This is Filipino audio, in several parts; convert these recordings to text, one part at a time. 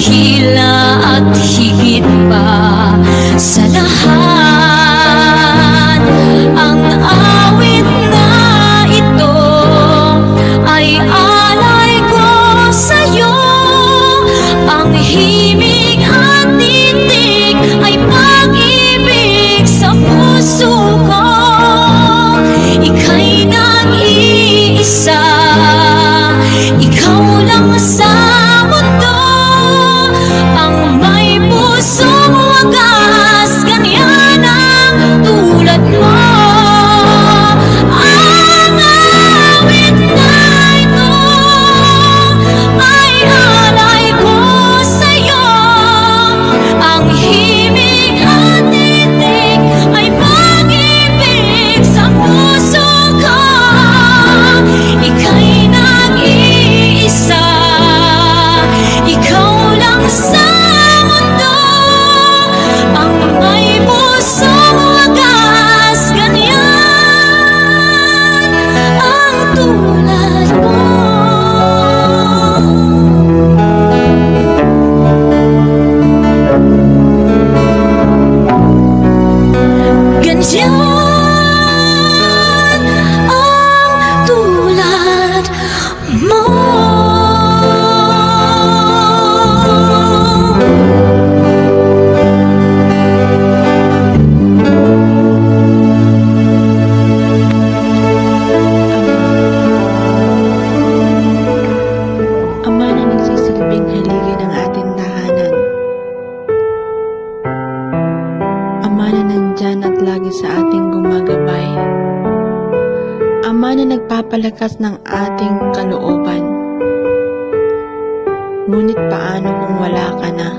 dakila at higit pa sa lahat. Ang awit na ito ay alay ko sa'yo. Ang himig at titig ay pag-ibig sa puso ko. Ika'y nag-iisa, ikaw lang sa mundo ang may pusong wagas, ganyan ang tulad mo. Ang awit na ito ay alay ko sa'yo. Ang himig at titig ay pag-ibig sa puso ko. Ika'y nag-iisa, ikaw lang sa mundo ang may pusong wagas, ganyan ang tulad mo. Ganyan ang tulad mo. Ama na nagsisilbing haligi ng ating tahanan. Ama na nandyan at lagi sa ating gumagabay. Ama na nagpapalakas ng ating kalooban. Ngunit paano kung wala ka na?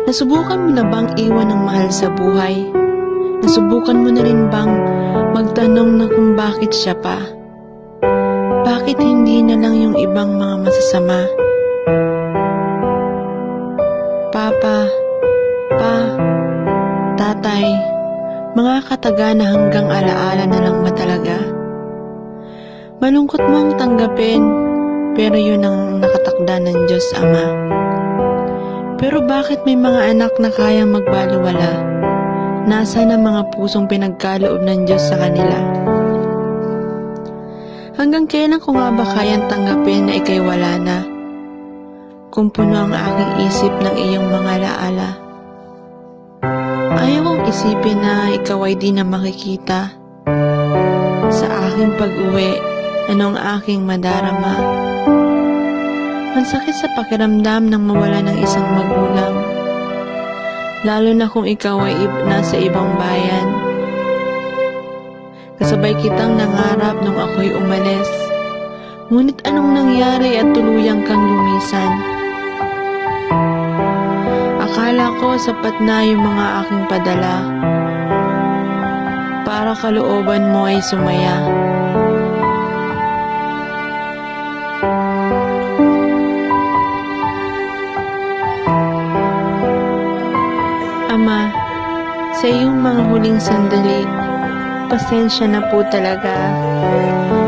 Nasubukan mo na bang iwan ng mahal sa buhay? Nasubukan mo na rin bang magtanong na kung bakit siya pa? Bakit hindi na lang yung ibang mga masasama? Papa, tatay, mga kataga na hanggang alaala na lang ba talaga? Malungkot mo ang tanggapin, pero yun ang nakatakda ng Diyos Ama. Pero bakit may mga anak na kayang magbaliwala? Nasaan ang mga pusong pinagkaloob ng Diyos sa kanila? Hanggang kailan ko nga ba kayang tanggapin na ika'y wala na? Kung puno ang aking isip ng iyong mga alaala. Ayaw kong isipin na ikaw ay di na makikita. Sa aking pag-uwi, anong aking madarama? Ang sakit sa pakiramdam ng mawala ng isang magulang. Lalo na kung ikaw ay nasa ibang bayan. Kasabay kitang nangarap nung ako'y umalis. Ngunit anong nangyari at tuluyang kang lumisan? Akala ko sapat na yung mga aking padala para kalooban mo ay sumaya. Ama, sa iyong mga huling sandali, pasensya na po talaga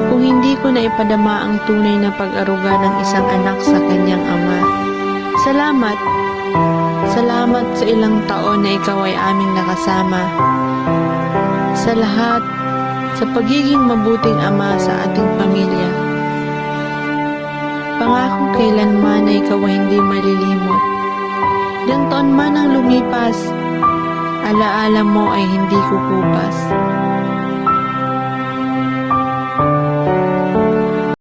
kung hindi ko na ipadama ang tunay na pag-aruga ng isang anak sa kanyang ama. Salamat sa ilang taon na ikaw ay aming nakasama. Sa lahat, sa pagiging mabuting ama sa ating pamilya. Pangako kailanman na ikaw ay hindi malilimot. Ilang taon man ang lumipas, alaala mo ay hindi kukupas.